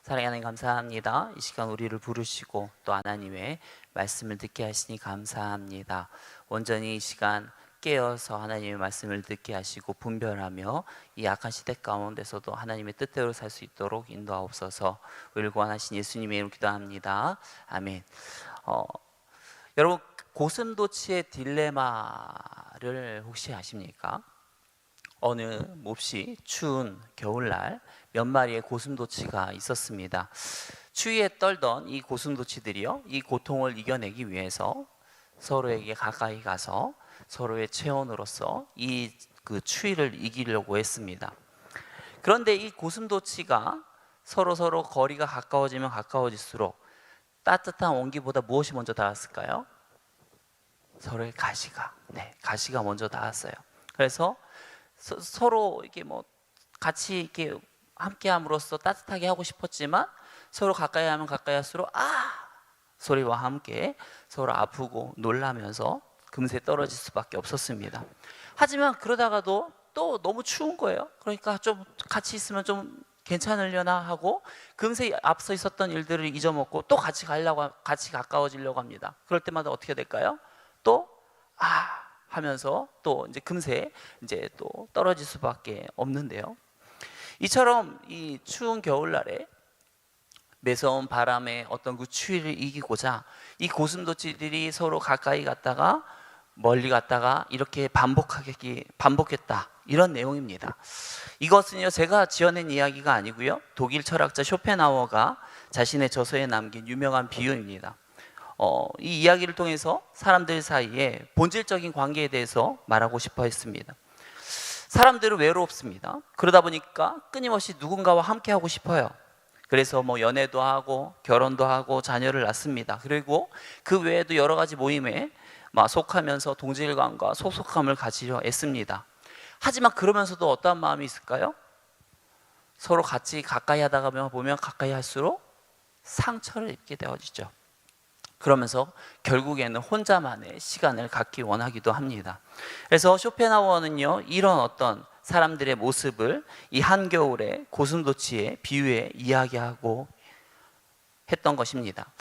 사랑하는 하나님 감사합니다. 이 시간 우리를 부르시고 또 하나님의 말씀을 듣게 하시니 감사합니다. 온전히 이 시간 깨어서 하나님의 말씀을 듣게 하시고 분별하며 이 악한 시대 가운데서도 하나님의 뜻대로 살 수 있도록 인도하옵소서. 우리를 구원하신 예수님의 이름으로 기도합니다. 아멘. 여러분, 고슴도치의 딜레마를 혹시 아십니까? 어느 몹시 추운 겨울날 몇 마리의 고슴도치가 있었습니다. 추위에 떨던 이 고슴도치들이요, 이 고통을 이겨내기 위해서 서로에게 가까이 가서 서로의 체온으로서 그 추위를 이기려고 했습니다. 그런데 이 고슴도치가 서로 거리가 가까워지면 가까워질수록 따뜻한 온기보다 무엇이 먼저 닿았을까요? 서로의 가시가 먼저 닿았어요. 그래서 서로 이렇게 같이 이렇게 함께함으로써 따뜻하게 하고 싶었지만 서로 가까이 하면 가까이 할수록 소리와 함께 서로 아프고 놀라면서 금세 떨어질 수밖에 없었습니다. 하지만 그러다가도 또 너무 추운 거예요. 그러니까 좀 같이 있으면 좀 괜찮으려나 하고 금세 앞서 있었던 일들을 잊어먹고 또 같이 가까워지려고 합니다. 그럴 때마다 어떻게 될까요? 또 하면서 또 이제 금세 이제 또 떨어질 수밖에 없는데요. 이처럼 이 추운 겨울날에 매서운 바람에 어떤 그 추위를 이기고자 이 고슴도치들이 서로 가까이 갔다가 멀리 갔다가 이렇게 반복했다, 이런 내용입니다. 이것은요, 제가 지어낸 이야기가 아니고요, 독일 철학자 쇼펜하우어가 자신의 저서에 남긴 유명한 비유입니다. 이 이야기를 통해서 사람들 사이에 본질적인 관계에 대해서 말하고 싶어 했습니다. 사람들은 외롭습니다. 그러다 보니까 끊임없이 누군가와 함께 하고 싶어요. 그래서 연애도 하고 결혼도 하고 자녀를 낳습니다. 그리고 그 외에도 여러 가지 모임에 속하면서 동질감과 소속감을 가지려 애씁니다. 하지만 그러면서도 어떠한 마음이 있을까요? 서로 같이 가까이 하다가 보면 가까이 할수록 상처를 입게 되어지죠. 그러면서 결국에는 혼자만의 시간을 갖기 원하기도 합니다. 그래서 쇼펜하우어는요, 이런 어떤 사람들의 모습을 이 한겨울의 고슴도치의 비유에 이야기하고 했던 것입니다.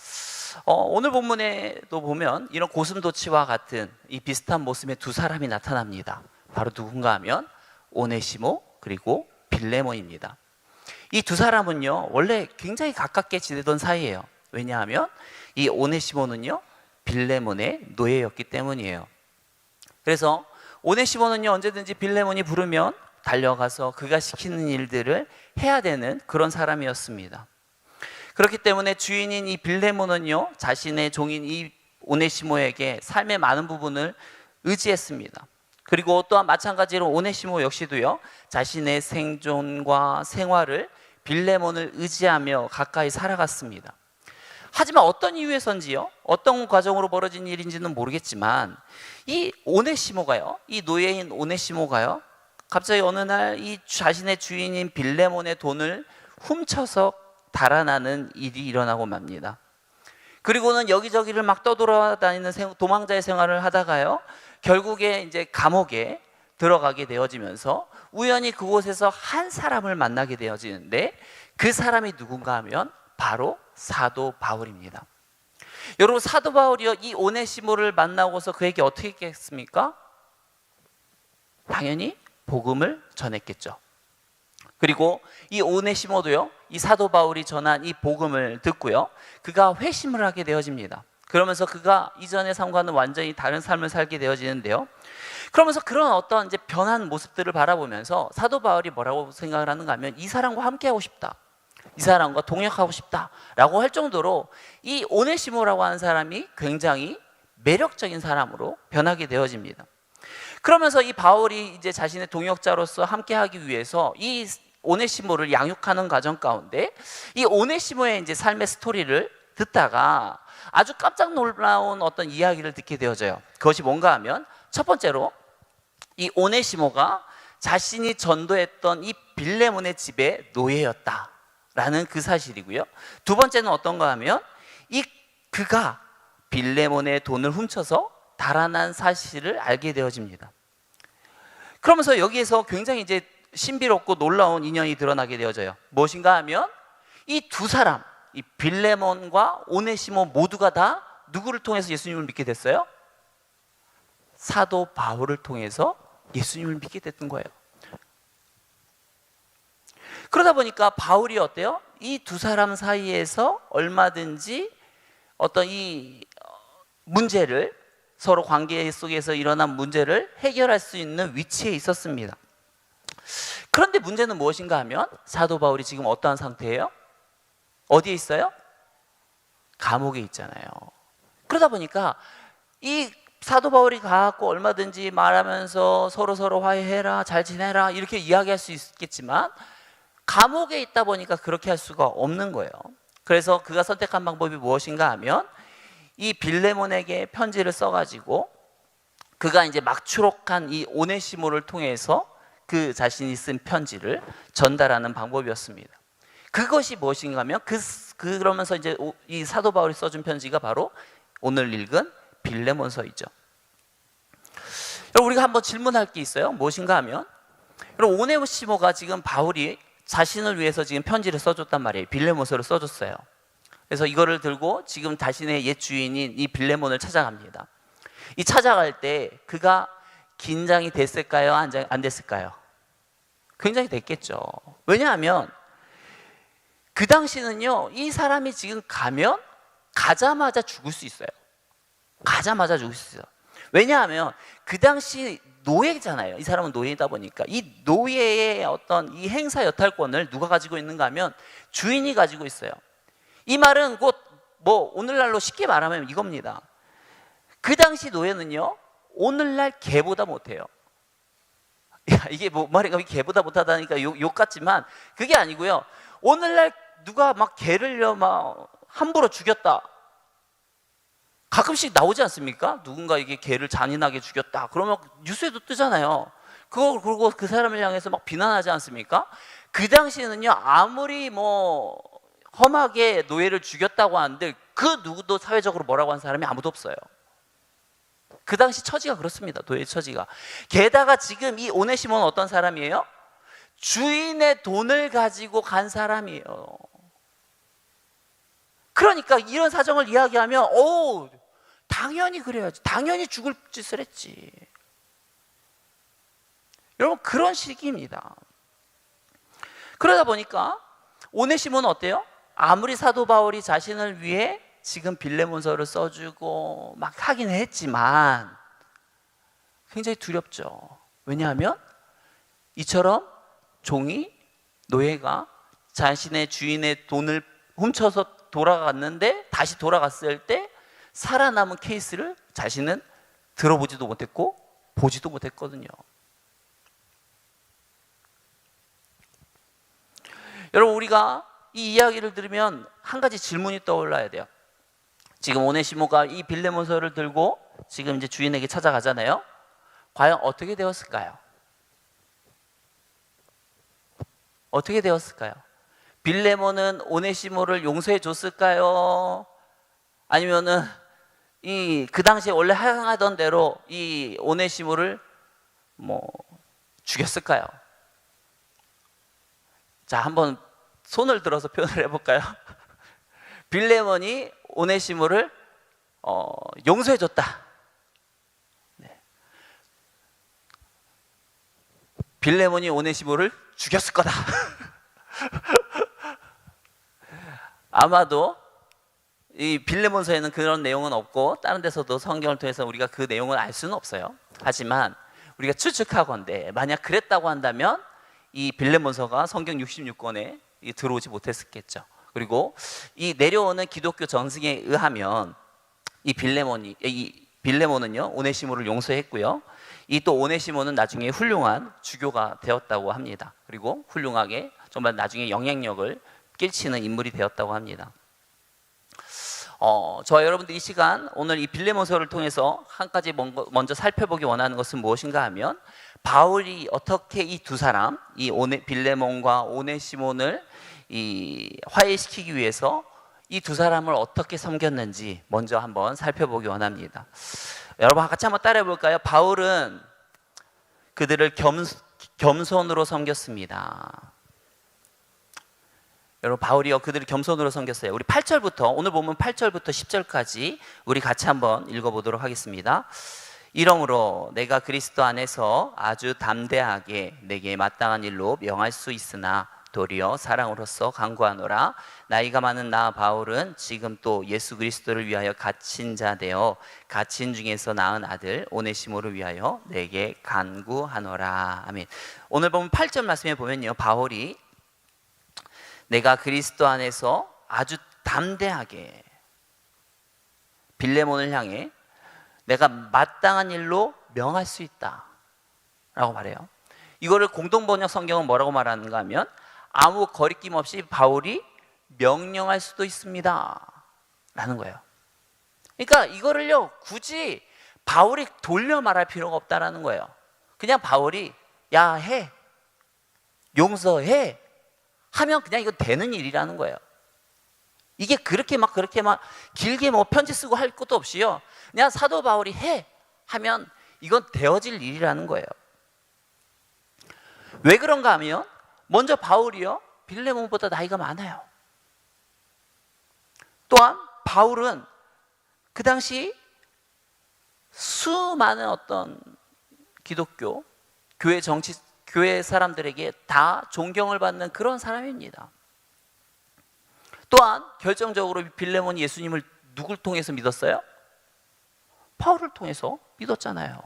오늘 본문에도 보면 이런 고슴도치와 같은 이 비슷한 모습의 두 사람이 나타납니다. 바로 누군가 하면 오네시모 그리고 빌레몬입니다. 이 두 사람은요, 원래 굉장히 가깝게 지내던 사이예요. 왜냐하면 이 오네시모는요, 빌레몬의 노예였기 때문이에요. 그래서 오네시모는요, 언제든지 빌레몬이 부르면 달려가서 그가 시키는 일들을 해야 되는 그런 사람이었습니다. 그렇기 때문에 주인인 이 빌레몬은요, 자신의 종인 이 오네시모에게 삶의 많은 부분을 의지했습니다. 그리고 또한 마찬가지로 오네시모 역시도요, 자신의 생존과 생활을 빌레몬을 의지하며 가까이 살아갔습니다. 하지만 어떤 이유에선지요, 어떤 과정으로 벌어진 일인지는 모르겠지만 이 오네시모가요, 이 노예인 오네시모가요, 갑자기 어느 날 이 자신의 주인인 빌레몬의 돈을 훔쳐서 달아나는 일이 일어나고 맙니다. 그리고는 여기저기를 막 떠돌아다니는 도망자의 생활을 하다가요, 결국에 이제 감옥에 들어가게 되어지면서 우연히 그곳에서 한 사람을 만나게 되어지는데 그 사람이 누군가 하면 바로 사도 바울입니다. 여러분, 사도 바울이요, 이 오네시모를 만나고서 그에게 어떻게 했겠습니까? 당연히 복음을 전했겠죠. 그리고 이 오네시모도요, 이 사도 바울이 전한 이 복음을 듣고요, 그가 회심을 하게 되어집니다. 그러면서 그가 이전의 삶과는 완전히 다른 삶을 살게 되어지는데요, 그러면서 그런 어떤 이제 변한 모습들을 바라보면서 사도 바울이 뭐라고 생각을 하는가 하면, 이 사람과 함께하고 싶다, 이 사람과 동역하고 싶다라고 할 정도로 이 오네시모라고 하는 사람이 굉장히 매력적인 사람으로 변하게 되어집니다. 그러면서 이 바울이 이제 자신의 동역자로서 함께하기 위해서 이 오네시모를 양육하는 과정 가운데 이 오네시모의 이제 삶의 스토리를 듣다가 아주 깜짝 놀라운 어떤 이야기를 듣게 되어져요. 그것이 뭔가 하면, 첫 번째로 이 오네시모가 자신이 전도했던 이 빌레몬의 집의 노예였다라는 그 사실이고요. 두 번째는 어떤가 하면, 그가 빌레몬의 돈을 훔쳐서 달아난 사실을 알게 되어집니다. 그러면서 여기에서 굉장히 이제 신비롭고 놀라운 인연이 드러나게 되어져요. 무엇인가 하면 이 두 사람, 이 빌레몬과 오네시모 모두가 다 누구를 통해서 예수님을 믿게 됐어요? 사도 바울을 통해서 예수님을 믿게 됐던 거예요. 그러다 보니까 바울이 어때요? 이 두 사람 사이에서 얼마든지 어떤 이 문제를, 서로 관계 속에서 일어난 문제를 해결할 수 있는 위치에 있었습니다. 그런데 문제는 무엇인가 하면 사도 바울이 지금 어떠한 상태예요? 어디에 있어요? 감옥에 있잖아요. 그러다 보니까 이 사도 바울이 가고 얼마든지 말하면서 서로 화해해라, 잘 지내라 이렇게 이야기할 수 있겠지만 감옥에 있다 보니까 그렇게 할 수가 없는 거예요. 그래서 그가 선택한 방법이 무엇인가 하면 이 빌레몬에게 편지를 써가지고 그가 이제 막추록한 이 오네시모를 통해서 그 자신이 쓴 편지를 전달하는 방법이었습니다. 그것이 무엇인가 하면 그러면서 이제 이 사도 바울이 써준 편지가 바로 오늘 읽은 빌레몬서이죠. 여러분, 우리가 한번 질문할 게 있어요. 무엇인가 하면 여러분, 오네시모가 지금 바울이 자신을 위해서 지금 편지를 써줬단 말이에요. 빌레몬서를 써줬어요. 그래서 이거를 들고 지금 자신의 옛 주인인 이 빌레몬을 찾아갑니다. 이 찾아갈 때 그가 긴장이 됐을까요? 안 됐을까요? 굉장히 됐겠죠. 왜냐하면 그 당시는요, 이 사람이 지금 가자마자 죽을 수 있어요. 가자마자 죽을 수 있어요. 왜냐하면 그 당시 노예잖아요. 이 사람은 노예이다 보니까 이 노예의 어떤 이 행사 여탈권을 누가 가지고 있는가 하면 주인이 가지고 있어요. 이 말은 곧 오늘날로 쉽게 말하면 이겁니다. 그 당시 노예는요, 오늘날 개보다 못해요. 이게 말인가, 개보다 못하다니까 욕 같지만 그게 아니고요. 오늘날 누가 막 개를요 막 함부로 죽였다, 가끔씩 나오지 않습니까? 누군가 이게 개를 잔인하게 죽였다 그러면 뉴스에도 뜨잖아요. 그리고 그 사람을 향해서 막 비난하지 않습니까? 그 당시에는요, 아무리 험하게 노예를 죽였다고 하는데 그 누구도 사회적으로 뭐라고 한 사람이 아무도 없어요. 그 당시 처지가 그렇습니다. 노예 처지가. 게다가 지금 이 오네시모는 어떤 사람이에요? 주인의 돈을 가지고 간 사람이에요. 그러니까 이런 사정을 이야기하면 당연히 그래야지, 당연히 죽을 짓을 했지. 여러분, 그런 시기입니다. 그러다 보니까 오네시모는 어때요? 아무리 사도 바울이 자신을 위해 지금 빌레몬서를 써주고 막 하긴 했지만 굉장히 두렵죠. 왜냐하면 이처럼 노예가 자신의 주인의 돈을 훔쳐서 돌아갔는데 다시 돌아갔을 때 살아남은 케이스를 자신은 들어보지도 못했고 보지도 못했거든요. 여러분, 우리가 이 이야기를 들으면 한 가지 질문이 떠올라야 돼요. 지금 오네시모가 이 빌레몬서를 들고 지금 이제 주인에게 찾아가잖아요. 과연 어떻게 되었을까요? 어떻게 되었을까요? 빌레몬은 오네시모를 용서해 줬을까요? 아니면은 그 당시에 원래 행하던 대로 이 오네시모를 죽였을까요? 자, 한번 손을 들어서 표현을 해볼까요? 빌레몬이 오네시모를 용서해 줬다. 네. 빌레몬이 오네시모를 죽였을 거다. 아마도 이 빌레몬서에는 그런 내용은 없고 다른 데서도 성경을 통해서 우리가 그 내용을 알 수는 없어요. 하지만 우리가 추측하건대 만약 그랬다고 한다면 이 빌레몬서가 성경 66권에 들어오지 못했겠죠. 그리고 이 내려오는 기독교 전승에 의하면 이 빌레몬은요 오네시모를 용서했고요. 이 또 오네시모는 나중에 훌륭한 주교가 되었다고 합니다. 그리고 훌륭하게 정말 나중에 영향력을 끼치는 인물이 되었다고 합니다. 저와 여러분들 이 시간 오늘 이 빌레몬서를 통해서 한 가지 먼저 살펴보기 원하는 것은 무엇인가 하면 바울이 어떻게 이 두 사람, 빌레몬과 오네시몬을 화해시키기 위해서 이 두 사람을 어떻게 섬겼는지 먼저 한번 살펴보기 원합니다. 여러분 같이 한번 따라해 볼까요? 바울은 그들을 겸손으로 섬겼습니다. 여러분, 바울이요 그들을 겸손으로 섬겼어요. 우리 8절부터, 오늘 보면 8절부터 10절까지 우리 같이 한번 읽어보도록 하겠습니다. 이러므로 내가 그리스도 안에서 아주 담대하게 내게 마땅한 일로 명할 수 있으나 도리어 사랑으로서 간구하노라. 나이가 많은 나 바울은 지금 또 예수 그리스도를 위하여 갇힌 자 되어 갇힌 중에서 낳은 아들 오네시모를 위하여 내게 간구하노라. 아멘. 오늘 보면 8절 말씀에 보면요, 바울이 내가 그리스도 안에서 아주 담대하게 빌레몬을 향해 내가 마땅한 일로 명할 수 있다 라고 말해요. 이거를 공동번역 성경은 뭐라고 말하는가 하면 아무 거리낌 없이 바울이 명령할 수도 있습니다 라는 거예요. 그러니까 이거를요 굳이 바울이 돌려 말할 필요가 없다라는 거예요. 그냥 바울이 야 해, 용서해 하면 그냥 이거 되는 일이라는 거예요. 이게 그렇게 막 길게 뭐 편지 쓰고 할 것도 없이요, 그냥 사도 바울이 해 하면 이건 되어질 일이라는 거예요. 왜 그런가 하면 먼저 바울이요 빌레몬보다 나이가 많아요. 또한 바울은 그 당시 수많은 어떤 기독교 교회 사람들에게 다 존경을 받는 그런 사람입니다. 또한 결정적으로 빌레몬이 예수님을 누굴 통해서 믿었어요? 바울을 통해서 믿었잖아요.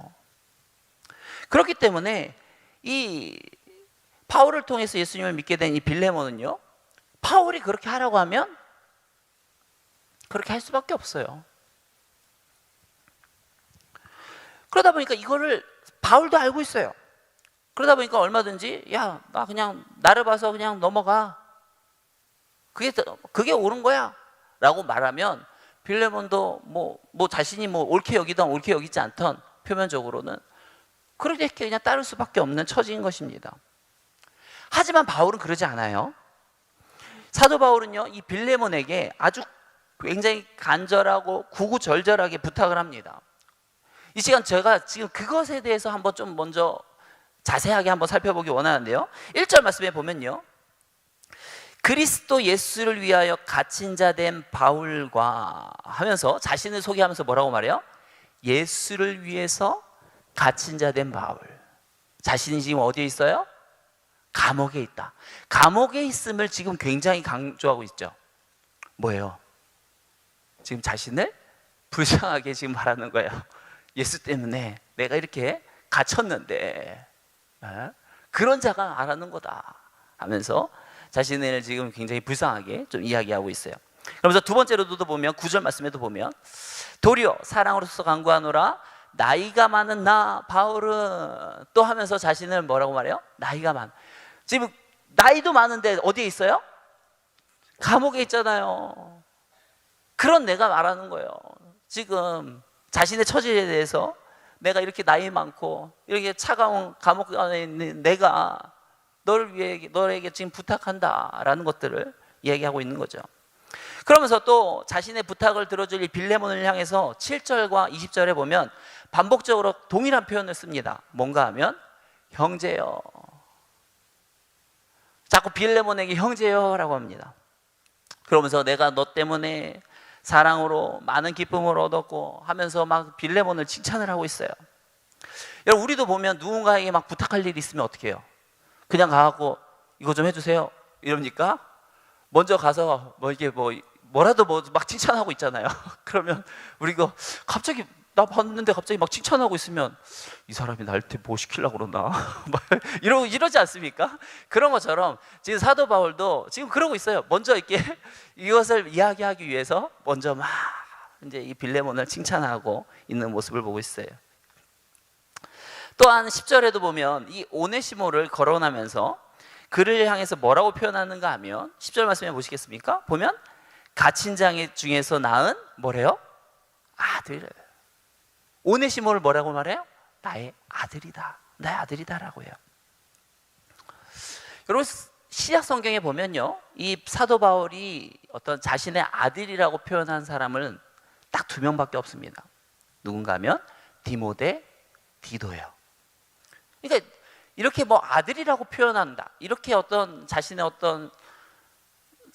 그렇기 때문에 이 바울을 통해서 예수님을 믿게 된 이 빌레몬은요, 바울이 그렇게 하라고 하면 그렇게 할 수밖에 없어요. 그러다 보니까 이거를 바울도 알고 있어요. 그러다 보니까 얼마든지 야, 나 그냥 나를 봐서 그냥 넘어가, 그게 옳은 거야 라고 말하면 빌레몬도 뭐 자신이 뭐 옳게 여기든 옳게 여기지 않던 표면적으로는 그렇게 그냥 따를 수밖에 없는 처지인 것입니다. 하지만 바울은 그러지 않아요. 사도 바울은요 이 빌레몬에게 아주 굉장히 간절하고 구구절절하게 부탁을 합니다. 이 시간 제가 지금 그것에 대해서 한번 좀 먼저 자세하게 한번 살펴보기 원하는데요, 1절 말씀에 보면요, 그리스도 예수를 위하여 갇힌 자 된 바울과 하면서 자신을 소개하면서 뭐라고 말해요? 예수를 위해서 갇힌 자 된 바울. 자신이 지금 어디에 있어요? 감옥에 있다. 감옥에 있음을 지금 굉장히 강조하고 있죠. 뭐예요? 지금 자신을 불쌍하게 지금 말하는 거예요. 예수 때문에 내가 이렇게 갇혔는데 그런 자가 말하는 거다 하면서 자신을 지금 굉장히 불쌍하게 좀 이야기하고 있어요. 그러면서 두 번째로도 보면 9절 말씀에도 보면 도리어 사랑으로서 간구하노라. 나이가 많은 나 바울은 또 하면서 자신을 뭐라고 말해요? 나이가 많. 지금 나이도 많은데 어디에 있어요? 감옥에 있잖아요. 그런 내가 말하는 거예요. 지금 자신의 처지에 대해서 내가 이렇게 나이 많고 이렇게 차가운 감옥 안에 있는 내가 너를 위해 너에게 지금 부탁한다라는 것들을 얘기하고 있는 거죠. 그러면서 또 자신의 부탁을 들어줄 이 빌레몬을 향해서 7절과 20절에 보면 반복적으로 동일한 표현을 씁니다. 뭔가 하면 형제여. 자꾸 빌레몬에게 형제여라고 합니다. 그러면서 내가 너 때문에 사랑으로 많은 기쁨을 얻었고 하면서 막 빌레몬을 칭찬을 하고 있어요. 여러분, 우리도 보면 누군가에게 막 부탁할 일이 있으면 어떻게 해요? 그냥 가갖고 이거 좀 해주세요 이럽니까? 먼저 가서 뭐라도 막 칭찬하고 있잖아요. 그러면 우리가 갑자기 나 봤는데 갑자기 막 칭찬하고 있으면 이 사람이 나한테 뭐 시키려고 그러나 이러지 않습니까? 그런 것처럼 지금 사도 바울도 지금 그러고 있어요. 먼저 이렇게 이것을 이야기하기 위해서 먼저 막 이제 이 빌레몬을 칭찬하고 있는 모습을 보고 있어요. 또한 10절에도 보면 이 오네시모를 거론하면서 그를 향해서 뭐라고 표현하는가 하면 10절 말씀해 보시겠습니까? 보면 갇힌 자 중에서 낳은 뭐래요? 아들. 오네시모를 뭐라고 말해요? 나의 아들이다. 나의 아들이다라고 해요. 여러분, 신약 성경에 보면요, 이 사도 바울이 어떤 자신의 아들이라고 표현한 사람은 딱 2명밖에 없습니다. 누군가 하면 디모데, 디도예요. 그러니까 이렇게 뭐 아들이라고 표현한다, 이렇게 어떤 자신의 어떤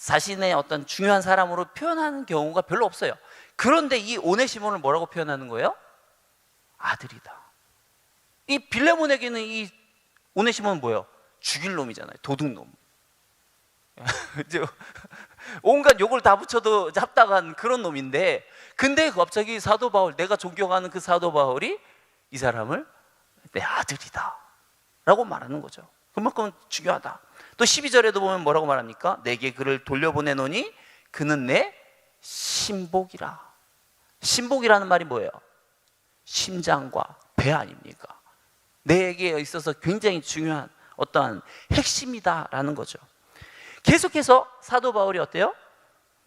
자신의 어떤 중요한 사람으로 표현하는 경우가 별로 없어요. 그런데 이 오네시모를 뭐라고 표현하는 거예요? 아들이다. 이 빌레몬에게는 이 오네시모는 뭐예요? 죽일 놈이잖아요. 도둑놈. 온갖 욕을 다 붙여도 합당한 그런 놈인데, 근데 갑자기 사도 바울, 내가 존경하는 그 사도 바울이 이 사람을 내 아들이다 라고 말하는 거죠. 그만큼 중요하다. 또 12절에도 보면 뭐라고 말합니까? 내게 그를 돌려보내노니 그는 내 신복이라. 신복이라는 말이 뭐예요? 심장과 배 아닙니까? 내게 있어서 굉장히 중요한 어떠한 핵심이다라는 거죠. 계속해서 사도 바울이 어때요?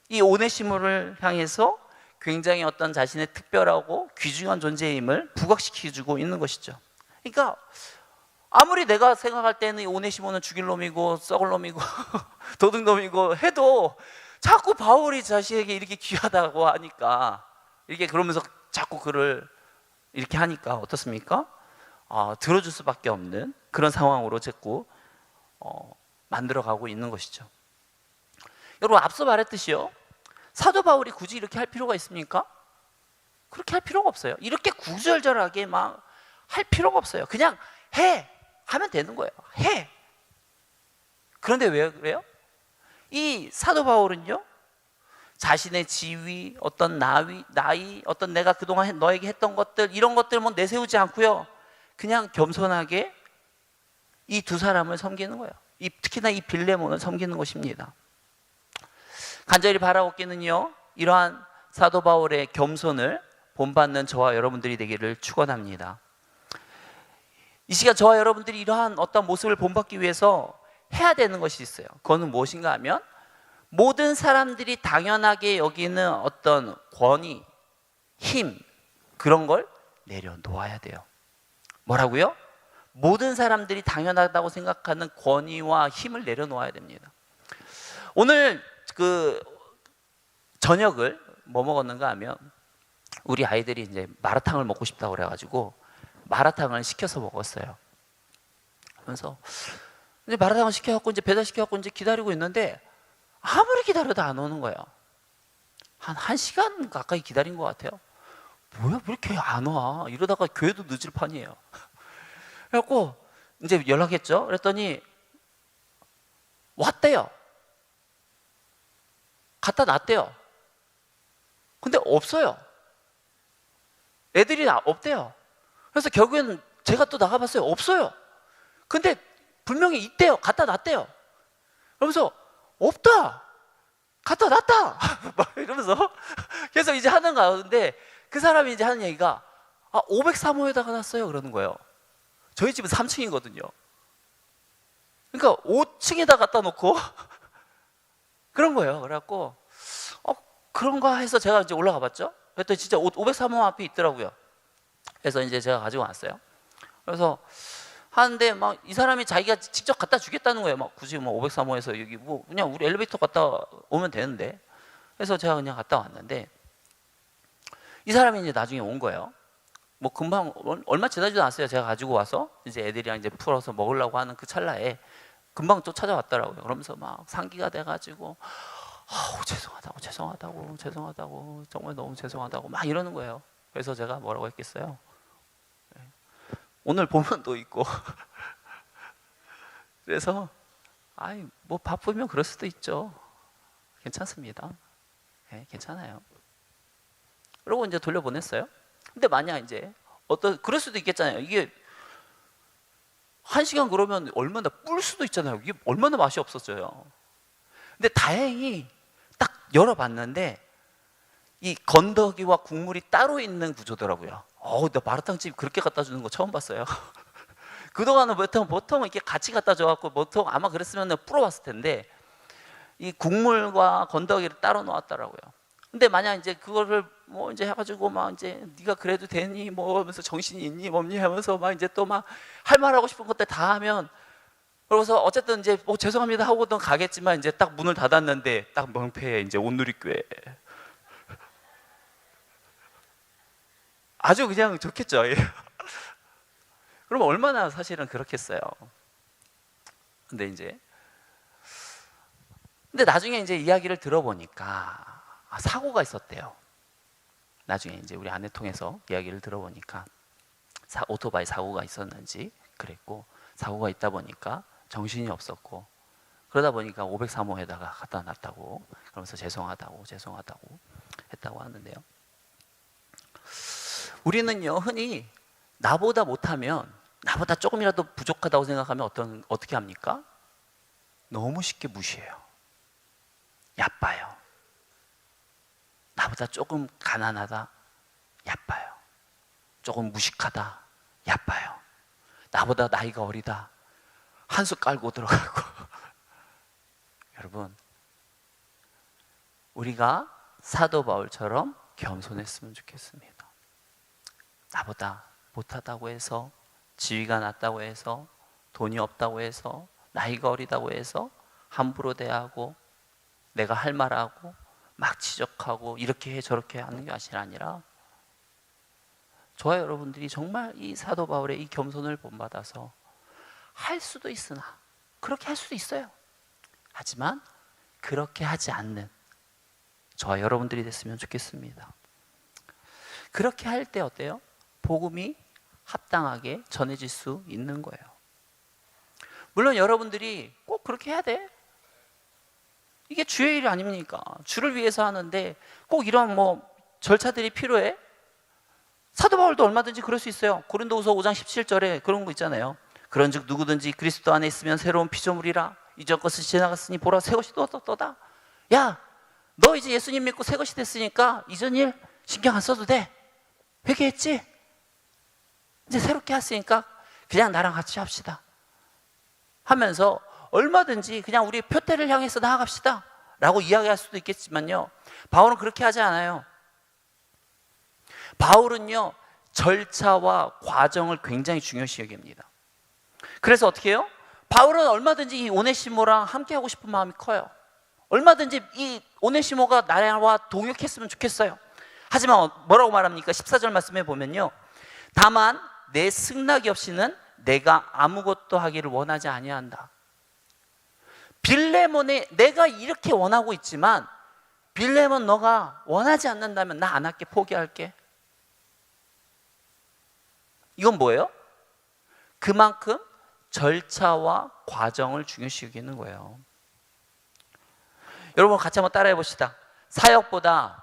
이 오네시모를 향해서 굉장히 어떤 자신의 특별하고 귀중한 존재임을 부각시켜주고 있는 것이죠. 그러니까 아무리 내가 생각할 때는 이 오네시모는 죽일 놈이고 썩을 놈이고 도둑놈이고 해도 자꾸 바울이 자신에게 이렇게 귀하다고 하니까, 이렇게 그러면서 자꾸 그를 이렇게 하니까 어떻습니까? 들어줄 수밖에 없는 그런 상황으로 자꾸 만들어가고 있는 것이죠. 여러분, 앞서 말했듯이요, 사도 바울이 굳이 이렇게 할 필요가 있습니까? 그렇게 할 필요가 없어요. 이렇게 구절절하게 막 할 필요가 없어요. 그냥 해! 하면 되는 거예요. 해! 그런데 왜 그래요? 이 사도 바울은요, 자신의 지위, 어떤 나이, 어떤 내가 그동안 너에게 했던 것들, 이런 것들 뭐 내세우지 않고요, 그냥 겸손하게 이 두 사람을 섬기는 거예요. 특히나 이 빌레몬을 섬기는 것입니다. 간절히 바라옵기는요, 이러한 사도 바울의 겸손을 본받는 저와 여러분들이 되기를 축원합니다. 이 시간 저와 여러분들이 이러한 어떤 모습을 본받기 위해서 해야 되는 것이 있어요. 그거는 무엇인가 하면, 모든 사람들이 당연하게 여기는 어떤 권위, 힘, 그런 걸 내려놓아야 돼요. 뭐라고요? 모든 사람들이 당연하다고 생각하는 권위와 힘을 내려놓아야 됩니다. 오늘 그 저녁을 뭐 먹었는가 하면, 우리 아이들이 이제 마라탕을 먹고 싶다고 그래가지고 마라탕을 시켜서 먹었어요. 그래서 이제 마라탕을 시켜갖고 이제 배달시켜갖고 이제 기다리고 있는데, 아무리 기다려도 안 오는 거예요. 한 1시간 가까이 기다린 것 같아요. 뭐야, 왜 이렇게 안 와? 이러다가 교회도 늦을 판이에요. 그래갖고 이제 연락했죠. 그랬더니 왔대요. 갖다 놨대요. 근데 없어요. 애들이 없대요. 그래서 결국에는 제가 또 나가봤어요. 없어요. 근데 분명히 있대요. 갖다 놨대요. 그러면서 없다, 갖다 놨다 막 이러면서 계속 이제 하는 가운데, 그 사람이 이제 하는 얘기가 503호에다가 놨어요 그러는 거예요. 저희 집은 3층이거든요. 그러니까 5층에다 갖다 놓고 그런 거예요. 그래갖고 그런가 해서 제가 이제 올라가 봤죠. 그랬더니 진짜 503호 앞에 있더라고요. 그래서 이제 제가 가지고 왔어요. 그래서 하는데 막 이 사람이 자기가 직접 갖다 주겠다는 거예요. 막 굳이 뭐 503호에서 여기 뭐 그냥 우리 엘리베이터 갔다 오면 되는데. 그래서 제가 그냥 갔다 왔는데, 이 사람이 이제 나중에 온 거예요. 뭐 금방 얼마 지나지도 않았어요. 제가 가지고 와서 이제 애들이랑 이제 풀어서 먹으려고 하는 그 찰나에 금방 또 찾아왔더라고요. 그러면서 막 상기가 돼가지고 죄송하다고 정말 너무 죄송하다고 막 이러는 거예요. 그래서 제가 뭐라고 했겠어요? 오늘 보면도 있고 그래서 뭐 바쁘면 그럴 수도 있죠. 괜찮습니다. 네, 괜찮아요. 그러고 이제 돌려보냈어요. 근데 만약 이제 그럴 수도 있겠잖아요. 이게 1시간 그러면 얼마나 뿔 수도 있잖아요. 이게 얼마나 맛이 없었어요. 근데 다행히 딱 열어봤는데 이 건더기와 국물이 따로 있는 구조더라고요. 나 마라탕집 그렇게 갖다 주는 거 처음 봤어요. 그동안은 보통 이렇게 같이 갖다 줘갖고 보통 아마 그랬으면 불어왔을 텐데, 이 국물과 건더기를 따로 놓았더라고요. 근데 만약 이제 그거를 뭐 이제 해가지고 막 이제 네가 그래도 되니 뭐 하면서 정신이 있니 뭐니 하면서 막 이제 또 막 할 말하고 싶은 것들 다 하면, 그러고서 어쨌든 이제 죄송합니다 하고든 가겠지만, 이제 딱 문을 닫았는데 딱 명패에 이제 온누리교회 아주 그냥 좋겠죠. 그럼 얼마나 사실은 그렇겠어요. 근데 이제 근데 나중에 이제 이야기를 들어보니까 사고가 있었대요. 나중에 이제 우리 아내 통해서 이야기를 들어보니까 오토바이 사고가 있었는지 그랬고, 사고가 있다 보니까 정신이 없었고, 그러다 보니까 503호에다가 갖다 놨다고, 그러면서 죄송하다고 했다고 하는데요. 우리는요, 흔히 나보다 못하면, 나보다 조금이라도 부족하다고 생각하면 어떻게 합니까? 너무 쉽게 무시해요. 얕봐요. 나보다 조금 가난하다, 얕봐요. 조금 무식하다, 얕봐요. 나보다 나이가 어리다, 한 수 깔고 들어가고. 여러분, 우리가 사도 바울처럼 겸손했으면 좋겠습니다. 나보다 못하다고 해서, 지위가 낮다고 해서, 돈이 없다고 해서, 나이가 어리다고 해서 함부로 대하고, 내가 할 말하고 막 지적하고 이렇게 해 저렇게 하는 것이 아니라, 저와 여러분들이 정말 이 사도 바울의 이 겸손을 본받아서 할 수도 있으나, 그렇게 할 수도 있어요. 하지만 그렇게 하지 않는 저와 여러분들이 됐으면 좋겠습니다. 그렇게 할 때 어때요? 복음이 합당하게 전해질 수 있는 거예요. 물론 여러분들이 꼭 그렇게 해야 돼, 이게 주의 일 아닙니까? 주를 위해서 하는데 꼭 이런 절차들이 필요해? 사도 바울도 얼마든지 그럴 수 있어요. 고린도후서 5장 17절에 그런 거 있잖아요. 그런즉 누구든지 그리스도 안에 있으면 새로운 피조물이라, 이전 것은 지나갔으니 보라 새 것이 또다. 야, 너 이제 예수님 믿고 새 것이 됐으니까 이전 일 신경 안 써도 돼. 회개했지? 이제 새롭게 했으니까 그냥 나랑 같이 합시다 하면서 얼마든지 그냥 우리 표대를 향해서 나아갑시다 라고 이야기할 수도 있겠지만요, 바울은 그렇게 하지 않아요. 바울은요, 절차와 과정을 굉장히 중요시 여깁니다. 그래서 어떻게 해요? 바울은 얼마든지 이 오네시모랑 함께 하고 싶은 마음이 커요. 얼마든지 이 오네시모가 나와 동역했으면 좋겠어요. 하지만 뭐라고 말합니까? 14절 말씀에 보면요, 다만 내 승낙이 없이는 내가 아무것도 하기를 원하지 아니한다. 빌레몬에 내가 이렇게 원하고 있지만, 빌레몬 너가 원하지 않는다면 나 안 할게, 포기할게. 이건 뭐예요? 그만큼 절차와 과정을 중요시 여기는 거예요. 여러분 같이 한번 따라해 봅시다. 사역보다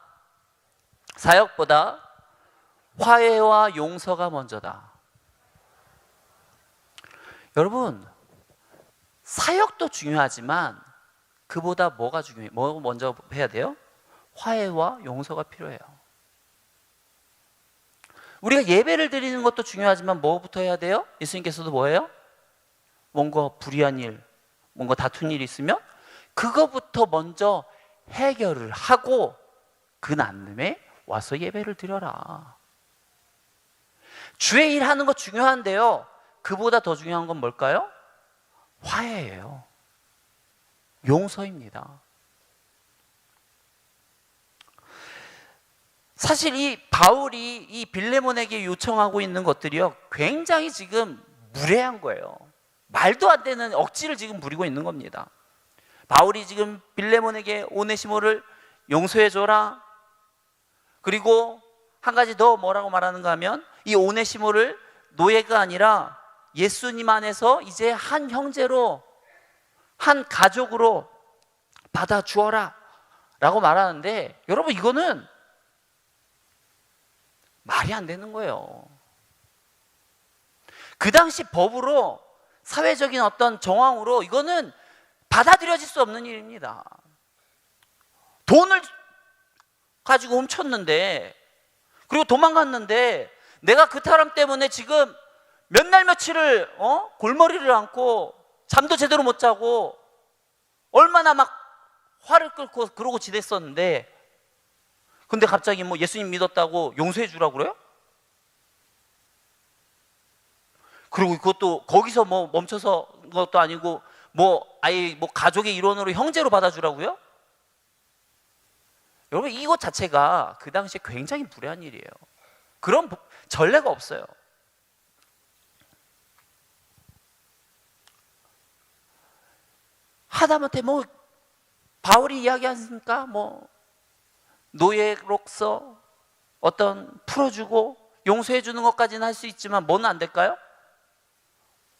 화해와 용서가 먼저다. 여러분, 사역도 중요하지만 그보다 뭐가 중요해요? 뭐 먼저 해야 돼요? 화해와 용서가 필요해요. 우리가 예배를 드리는 것도 중요하지만 뭐부터 해야 돼요? 예수님께서도 뭐예요? 뭔가 불의한 일, 뭔가 다툰 일이 있으면 그거부터 먼저 해결을 하고 그 다음에 와서 예배를 드려라. 주의 일 하는 거 중요한데요, 그보다 더 중요한 건 뭘까요? 화해예요. 용서입니다. 사실 이 바울이 이 빌레몬에게 요청하고 있는 것들이요, 굉장히 지금 무례한 거예요. 말도 안 되는 억지를 지금 부리고 있는 겁니다. 바울이 지금 빌레몬에게 오네시모를 용서해줘라, 그리고 한 가지 더 뭐라고 말하는가 하면, 이 오네시모를 노예가 아니라 예수님 안에서 이제 한 형제로, 한 가족으로 받아주어라 라고 말하는데, 여러분 이거는 말이 안 되는 거예요. 그 당시 법으로, 사회적인 어떤 정황으로 이거는 받아들여질 수 없는 일입니다. 돈을 가지고 훔쳤는데, 그리고 도망갔는데, 내가 그 사람 때문에 지금 몇 날 며칠을 골머리를 앓고 잠도 제대로 못 자고 얼마나 막 화를 끓고 그러고 지냈었는데, 근데 갑자기 예수님 믿었다고 용서해 주라고 그래요? 그리고 그것도 거기서 멈춰서 것도 아니고 아예 가족의 일원으로 형제로 받아주라고요? 여러분, 이것 자체가 그 당시에 굉장히 불의한 일이에요. 그런 전례가 없어요. 하다못해 바울이 이야기하니까 노예로서 어떤 풀어주고 용서해 주는 것까지는 할 수 있지만 뭐는 안 될까요?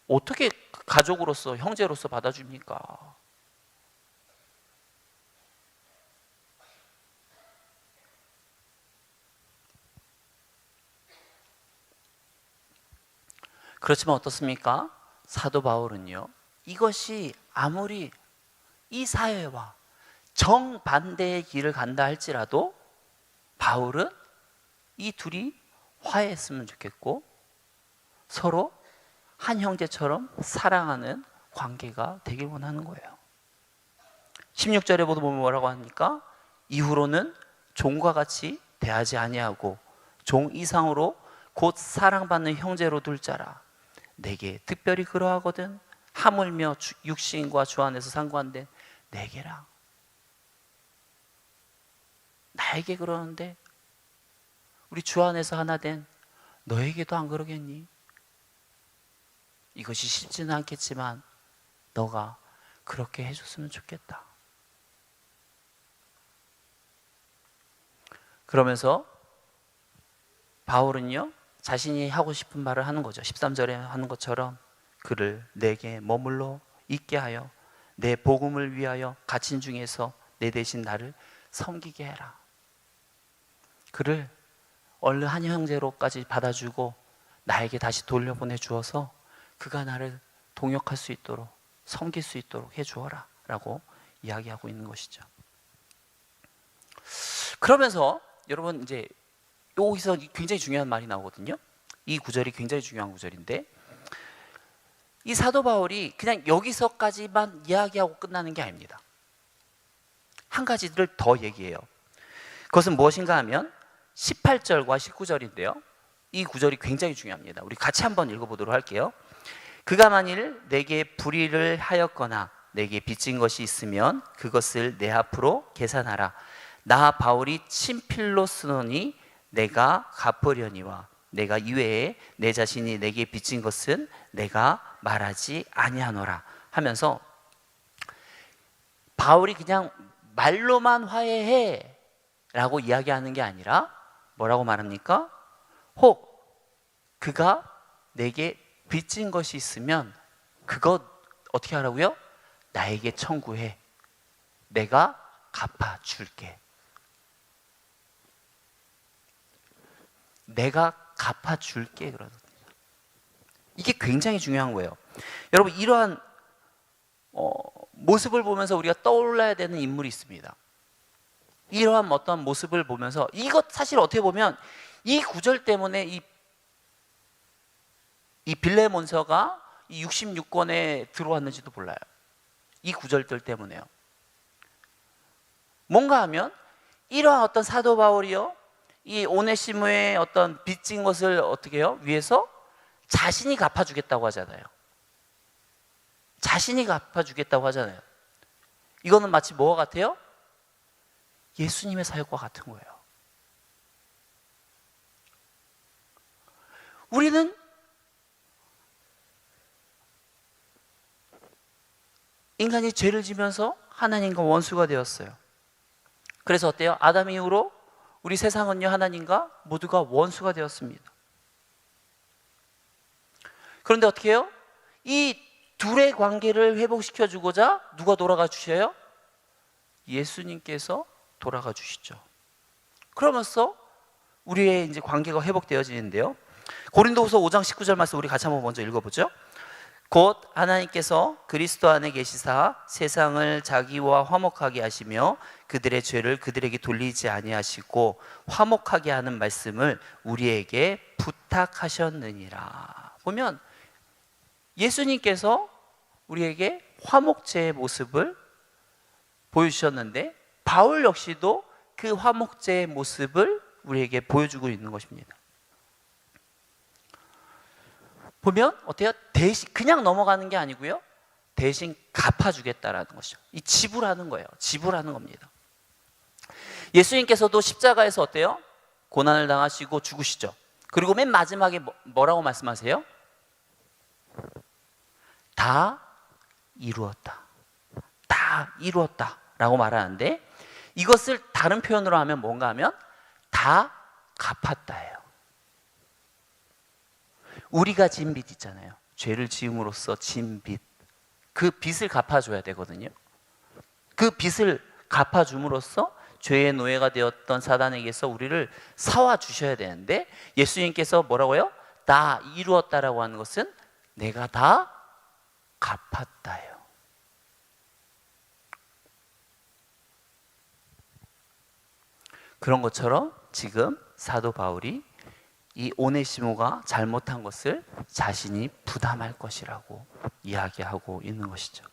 어떻게 가족으로서 형제로서 받아줍니까? 그렇지만 어떻습니까? 사도 바울은요, 이것이 아무리 이 사회와 정반대의 길을 간다 할지라도 바울은 이 둘이 화해했으면 좋겠고 서로 한 형제처럼 사랑하는 관계가 되길 원하는 거예요. 16절에 보면 뭐라고 합니까? 이후로는 종과 같이 대하지 아니하고 종 이상으로 곧 사랑받는 형제로 둘 자라. 내게 특별히 그러하거든 하물며 육신과 주 안에서 상관된 내게랑. 나에게 그러는데 우리 주 안에서 하나 된 너에게도 안 그러겠니? 이것이 쉽지는 않겠지만 너가 그렇게 해줬으면 좋겠다. 그러면서 바울은요, 자신이 하고 싶은 말을 하는 거죠. 13절에 하는 것처럼 그를 내게 머물러 있게 하여 내 복음을 위하여 갇힌 중에서 내 대신 나를 섬기게 해라. 그를 얼른 한 형제로까지 받아주고 나에게 다시 돌려보내 주어서 그가 나를 동역할 수 있도록 섬길 수 있도록 해주어라 라고 이야기하고 있는 것이죠. 그러면서 여러분 이제 여기서 굉장히 중요한 말이 나오거든요. 이 구절이 굉장히 중요한 구절인데 이 사도 바울이 그냥 여기서까지만 이야기하고 끝나는 게 아닙니다. 한 가지를 더 얘기해요. 그것은 무엇인가 하면 18절과 19절인데요. 이 구절이 굉장히 중요합니다. 우리 같이 한번 읽어보도록 할게요. 그가 만일 내게 불의를 하였거나 내게 빚진 것이 있으면 그것을 내 앞으로 계산하라. 나 바울이 친필로 쓰노니 내가 갚으려니와 내가 이외에 내 자신이 내게 빚진 것은 내가 말하지 아니하노라 하면서 바울이 그냥 말로만 화해해 라고 이야기하는 게 아니라 뭐라고 말합니까? 혹 그가 내게 빚진 것이 있으면 그것 어떻게 하라고요? 나에게 청구해. 내가 갚아줄게. 내가 갚아줄게 그러거든요. 이게 굉장히 중요한 거예요. 여러분 이러한 모습을 보면서 우리가 떠올라야 되는 인물이 있습니다. 이러한 어떤 모습을 보면서 이것 사실 어떻게 보면 이 구절 때문에 이 빌레몬서가 이 66권에 들어왔는지도 몰라요. 이 구절들 때문에요. 뭔가 하면 이러한 어떤 사도 바울이요, 이 오네시모의 어떤 빚진 것을 어떻게 해요? 위해서 자신이 갚아주겠다고 하잖아요. 자신이 갚아주겠다고 하잖아요. 이거는 마치 뭐와 같아요? 예수님의 사역과 같은 거예요. 우리는 인간이 죄를 지면서 하나님과 원수가 되었어요. 그래서 어때요? 아담 이후로 우리 세상은요, 하나님과 모두가 원수가 되었습니다. 그런데 어떻게 해요? 이 둘의 관계를 회복시켜 주고자 누가 돌아가 주셔요? 예수님께서 돌아가 주시죠. 그러면서 우리의 이제 관계가 회복되어지는데요. 고린도후서 5장 19절 말씀 우리 같이 한번 먼저 읽어보죠. 곧 하나님께서 그리스도 안에 계시사 세상을 자기와 화목하게 하시며 그들의 죄를 그들에게 돌리지 아니하시고 화목하게 하는 말씀을 우리에게 부탁하셨느니라. 보면 예수님께서 우리에게 화목제의 모습을 보여주셨는데 바울 역시도 그 화목제의 모습을 우리에게 보여주고 있는 것입니다. 보면 어때요? 대신 그냥 넘어가는 게 아니고요, 대신 갚아주겠다라는 것이죠. 이 지불하는 거예요. 지불하는 겁니다. 예수님께서도 십자가에서 어때요? 고난을 당하시고 죽으시죠. 그리고 맨 마지막에 뭐라고 말씀하세요? 다 이루었다. 다 이루었다 라고 말하는데, 이것을 다른 표현으로 하면 뭔가 하면 다 갚았다예요. 우리가 진 빚 있잖아요. 죄를 지음으로써 진 빚, 그 빚을 갚아줘야 되거든요. 그 빚을 갚아줌으로써 죄의 노예가 되었던 사단에게서 우리를 사와 주셔야 되는데, 예수님께서 뭐라고요? 다 이루었다라고 하는 것은 내가 다 갚았다예요. 그런 것처럼 지금 사도 바울이 이 오네시모가 잘못한 것을 자신이 부담할 것이라고 이야기하고 있는 것이죠.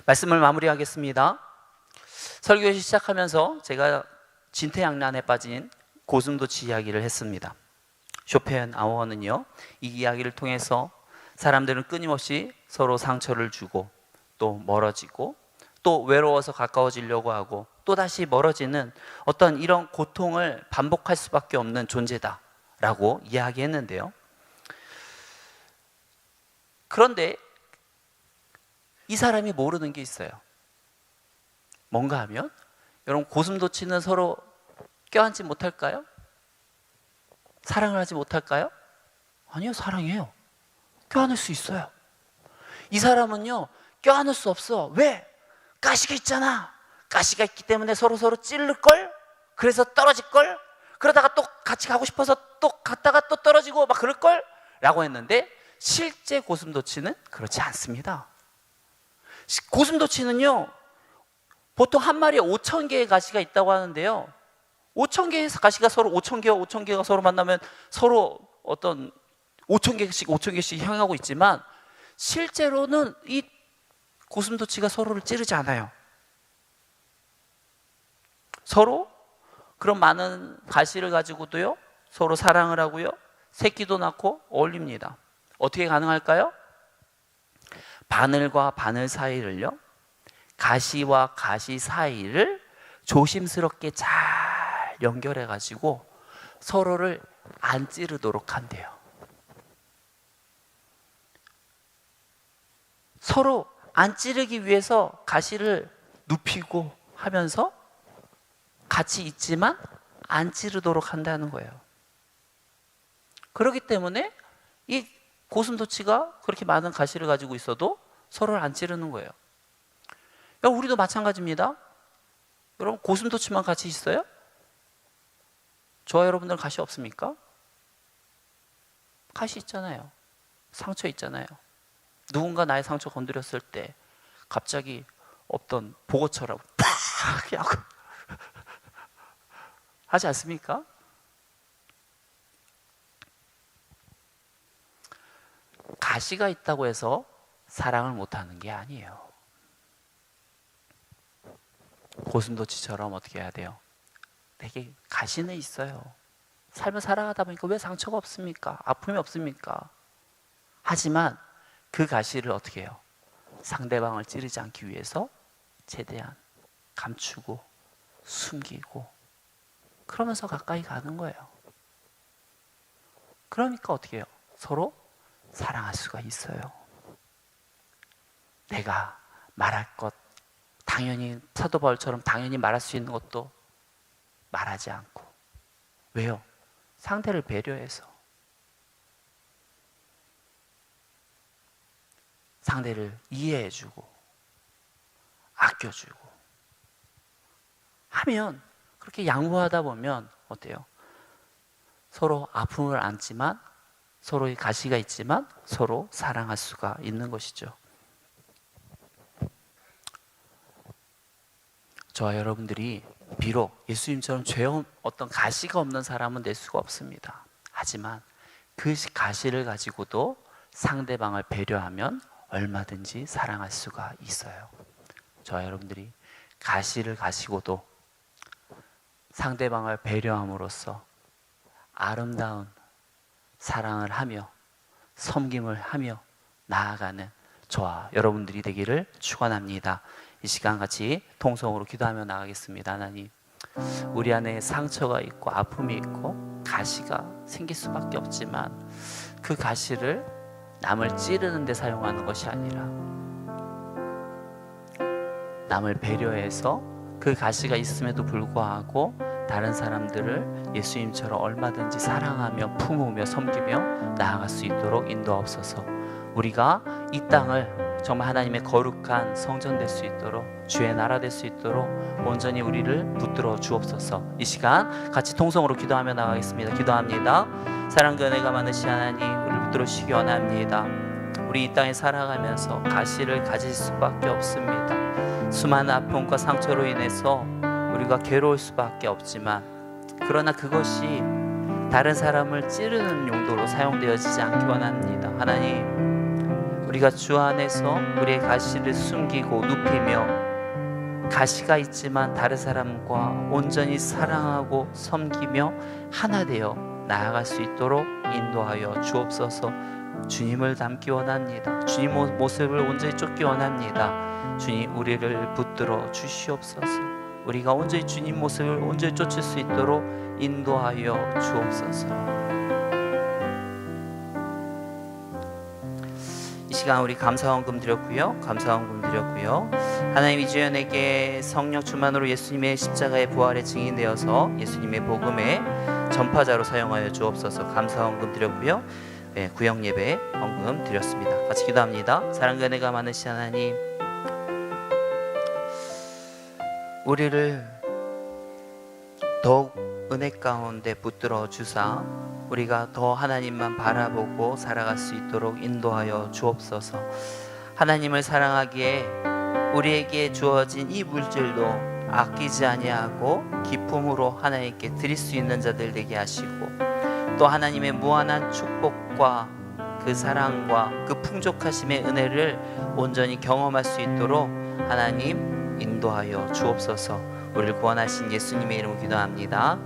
말씀을 마무리하겠습니다. 설교 시작하면서 제가 진퇴양난에 빠진 고슴도치 이야기를 했습니다. 쇼펜하우어는요, 이 이야기를 통해서 사람들은 끊임없이 서로 상처를 주고 또 멀어지고 또 외로워서 가까워지려고 하고 또다시 멀어지는 어떤 이런 고통을 반복할 수밖에 없는 존재다라고 이야기했는데요. 그런데 이 사람이 모르는 게 있어요. 뭔가 하면, 여러분, 고슴도치는 서로 껴안지 못할까요? 사랑을 하지 못할까요? 아니요, 사랑해요. 껴안을 수 있어요. 이 사람은요, 껴안을 수 없어. 왜? 가시가 있잖아. 가시가 있기 때문에 서로 찌를걸? 그래서 떨어질걸? 그러다가 또 같이 가고 싶어서 또 갔다가 또 떨어지고 막 그럴걸? 라고 했는데, 실제 고슴도치는 그렇지 않습니다. 고슴도치는요, 보통 한 마리에 5,000개의 가시가 있다고 하는데요, 5,000개의 가시가 서로 5,000개가 서로 만나면 서로 어떤 5,000개씩 향하고 있지만, 실제로는 이 고슴도치가 서로를 찌르지 않아요. 서로 그런 많은 가시를 가지고도요, 서로 사랑을 하고요, 새끼도 낳고 어울립니다. 어떻게 가능할까요? 바늘과 바늘 사이를요, 가시와 가시 사이를 조심스럽게 잘 연결해 가지고 서로를 안 찌르도록 한대요. 서로 안 찌르기 위해서 가시를 눕히고 하면서 같이 있지만 안 찌르도록 한다는 거예요. 그렇기 때문에 이 고슴도치가 그렇게 많은 가시를 가지고 있어도 서로를 안 찌르는 거예요. 우리도 마찬가지입니다. 여러분, 고슴도치만 같이 있어요? 저와 여러분들은 가시 없습니까? 가시 있잖아요. 상처 있잖아요. 누군가 나의 상처 건드렸을 때 갑자기 없던 보고처럼 팍 하고 하지 않습니까? 가시가 있다고 해서 사랑을 못하는 게 아니에요. 고슴도치처럼 어떻게 해야 돼요? 내게 가시는 있어요. 삶을 살아가다 보니까 왜 상처가 없습니까? 아픔이 없습니까? 하지만 그 가시를 어떻게 해요? 상대방을 찌르지 않기 위해서 최대한 감추고 숨기고 그러면서 가까이 가는 거예요. 그러니까 어떻게 해요? 서로 사랑할 수가 있어요. 내가 말할 것, 당연히 사도 바울처럼 당연히 말할 수 있는 것도 말하지 않고. 왜요? 상대를 배려해서. 상대를 이해해주고 아껴주고 하면, 그렇게 양보하다 보면 어때요? 서로 아픔을 안지만, 서로의 가시가 있지만 서로 사랑할 수가 있는 것이죠. 저와 여러분들이 비록 예수님처럼 어떤 가시가 없는 사람은 될 수가 없습니다. 하지만 그 가시를 가지고도 상대방을 배려하면 얼마든지 사랑할 수가 있어요. 저와 여러분들이 가시를 가지고도 상대방을 배려함으로써 아름다운 사랑을 하며 섬김을 하며 나아가는 저와 여러분들이 되기를 축원합니다. 이 시간 같이 통성으로 기도하며 나가겠습니다. 하나님, 우리 안에 상처가 있고 아픔이 있고 가시가 생길 수밖에 없지만 그 가시를 남을 찌르는 데 사용하는 것이 아니라 남을 배려해서 그 가시가 있음에도 불구하고 다른 사람들을 예수님처럼 얼마든지 사랑하며 품으며 섬기며 나아갈 수 있도록 인도하옵소서. 우리가 이 땅을 정말 하나님의 거룩한 성전 될 수 있도록, 주의 나라 될 수 있도록 온전히 우리를 붙들어 주옵소서. 이 시간 같이 통성으로 기도하며 나가겠습니다. 기도합니다. 사랑과 은혜가 많으신 하나님, 우리를 붙들어 주시기 원합니다. 우리 이 땅에 살아가면서 가시를 가질 수밖에 없습니다. 수많은 아픔과 상처로 인해서 우리가 괴로울 수밖에 없지만, 그러나 그것이 다른 사람을 찌르는 용도로 사용되어지지 않기 원합니다. 하나님, 우리가 주 안에서 우리의 가시를 숨기고 눕히며 가시가 있지만 다른 사람과 온전히 사랑하고 섬기며 하나 되어 나아갈 수 있도록 인도하여 주옵소서. 주님을 닮기 원합니다. 주님 모습을 온전히 쫓기 원합니다. 주님, 우리를 붙들어 주시옵소서. 우리가 온전히 주님 모습을 온전히 쫓을 수 있도록 인도하여 주옵소서. 이 시간 우리 감사원금 드렸고요. 하나님, 이주연에게 성령 충만으로 예수님의 십자가의 부활의 증인되어서 예수님의 복음의 전파자로 사용하여 주옵소서. 감사원금 드렸고요. 네, 구역 예배 헌금 드렸습니다. 같이 기도합니다. 사랑과 은혜가 많으신 하나님, 우리를 더욱 은혜 가운데 붙들어 주사 우리가 더 하나님만 바라보고 살아갈 수 있도록 인도하여 주옵소서. 하나님을 사랑하기에 우리에게 주어진 이 물질도 아끼지 아니하고 기쁨으로 하나님께 드릴 수 있는 자들 되게 하시고, 또 하나님의 무한한 축복과 그 사랑과 그 풍족하심의 은혜를 온전히 경험할 수 있도록 하나님 인도하여 주옵소서. 우리를 구원하신 예수님의 이름으로 기도합니다.